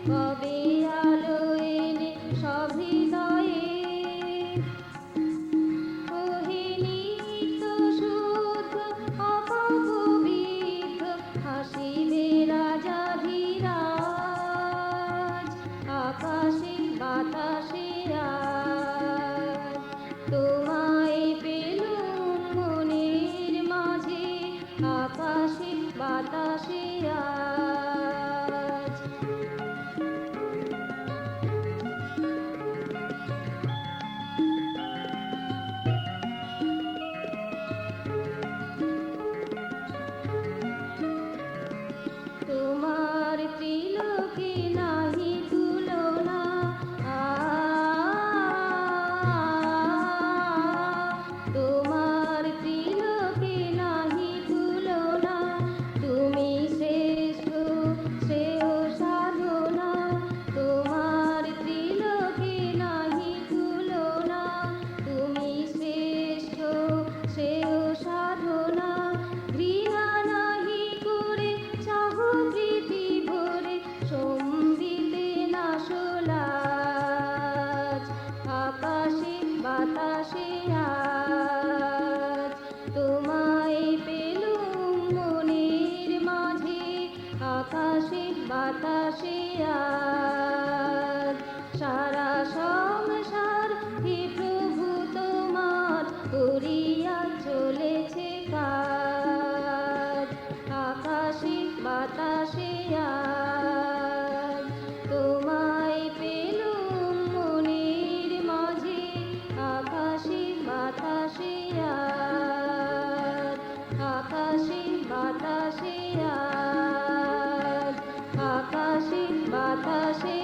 কবে আলো এনে সব হৃদয়ে ওহে নিত্য শুদ্ধ অপবিত্র হাসিবে রাজাধিরাজ আকাশে বাতাসে আজ তোমায় পেলুম মনের মাঝে আকাশে বাতাসে আজ তোমার ত্রিলোকে নাহি তুলনা তোমার ত্রিলোকে নাহি তুলনা তুমি শ্রেষ্ঠ শ্রেয় সাধনা তোমার ত্রিলোকে নাহি তুলনা তুমি শ্রেষ্ঠ শ্রেয় সাধনা ঘৃণা নাহি করে চাহ প্রীতি ভরে সম্বিতে নাশলাজ আকাশে বাতাসে আজ তোমায় পেলুম মনের মাঝে আকাশে বাতাসে আজ সারা সংসার হে প্রভু তোমার করিয়া চলেছে কাজ আকাশে বাতাসে আজ তোমায় পেলুম মনের মাঝে আকাশে বাতাসে আজ আকাশে বাতাসে আজ আকাশে বাতাসে